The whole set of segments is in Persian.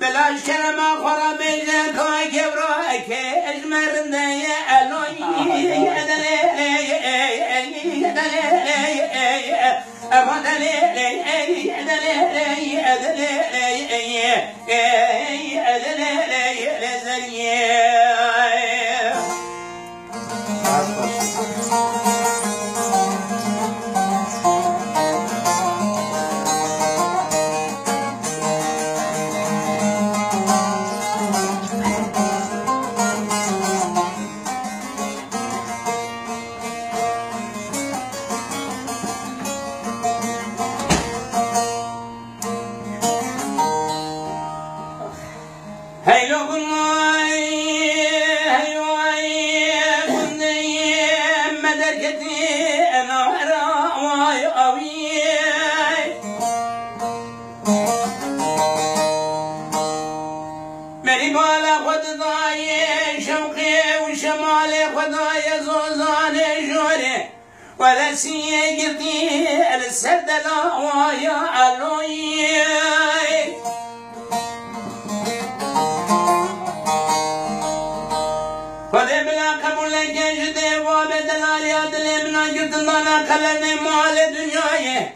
بلاش كلمة خراب الكوي كبراك اجمرن يا الوي ولا سيقضي السد لا ويا علوي خذ بلا قبول جنجد وابدل علياد من قلت الله خلني مال دنياي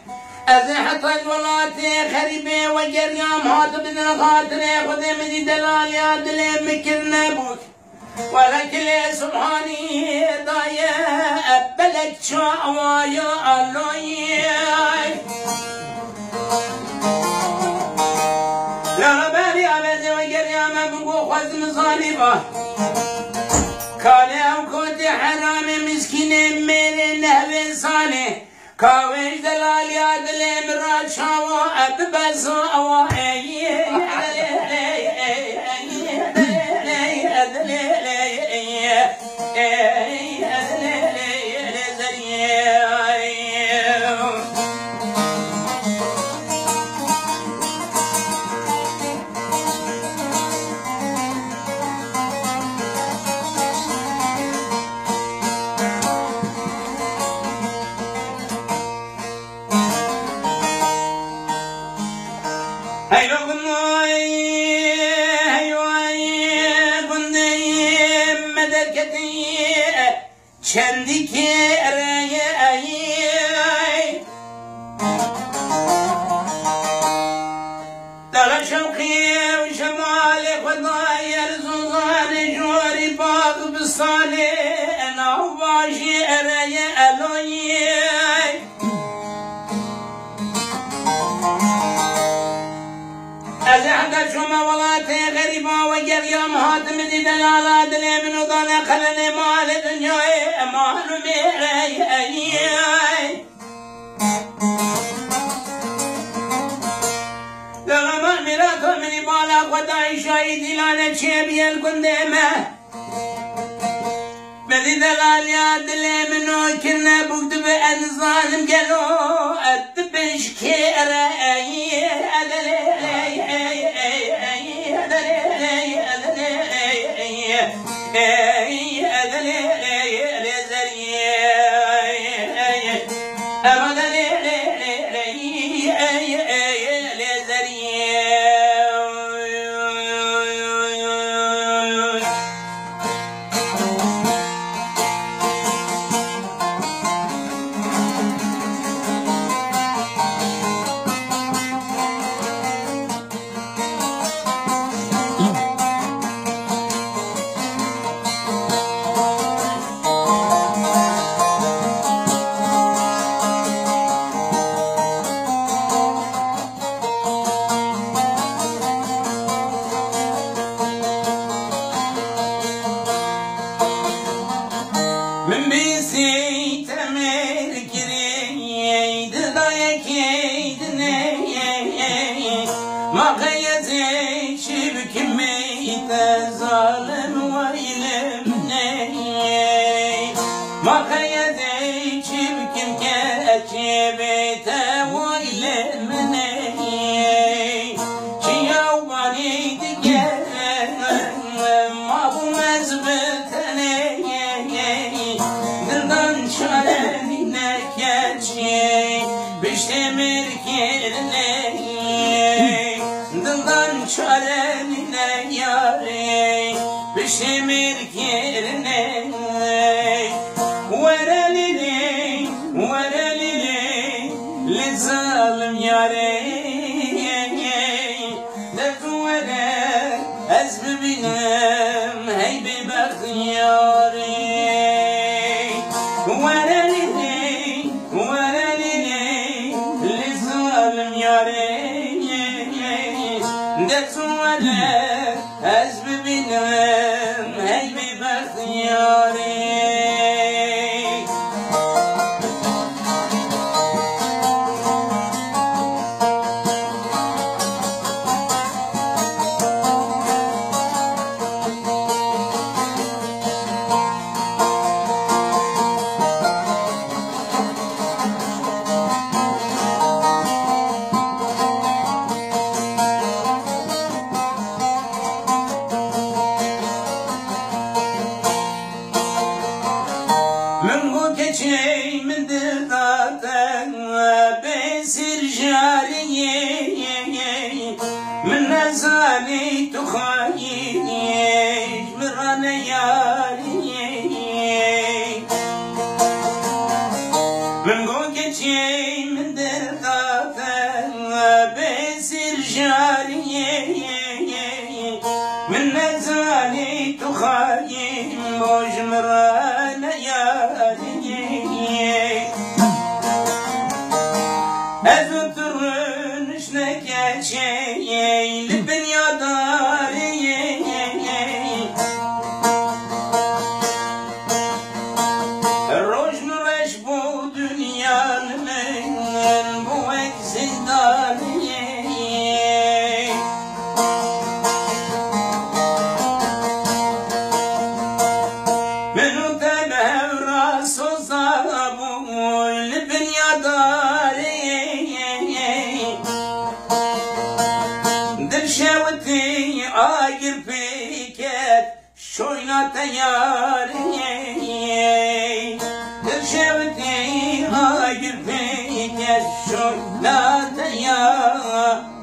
أزحت الولاتي خريبي وجريام هات بدنا خاطري خذ مدي دلال يا دلي مكرنا بوك ولكن سبحاني ضايع بلد شعوايا علوي لا بالي أبدا وجريا ما بقو خذ مصالبه كالي وكنت حرامي مسكين من نهب صالح كاوش دلال يا دلي مراد شعوا أببسوا أواعي چندی که رای دل شوقی و شمال خدای رزوزان جوری باغ بساله نوباشی رای علوی از حد شما ولات غریبا و گریام هاتم دی دلالا دلی منو دانا خلن مال دنیای مالو میرای لغما میراتو منی بالا خدای شاید دلانه چه بیل کنده ما بدی دلالیا دلی منو کرنه بگد به انظالم گلو اتبش که رای şemir kirine dıldan çarene yare bir şemir kirine verelili verelili li zalim yare dezvere ez bibinem hey bi bahtiyare verelili verelili li zalim yare dezvere ez bibinem hey bi bahtiyare من درداتن بسر جاري من نزالي تخايي من رانا ياري من قوكتي من درداتن بسر جاري من نزالي تخايي موج من رانا ياري أذكرن شنك شيء لبنيا داري الروج نرش بو دنيا من بو اكسداني منو تبه راسو صابو لبنيا داري شوتي آير فيكت شوينا تياري شوتي آير فيكت شوينا تياري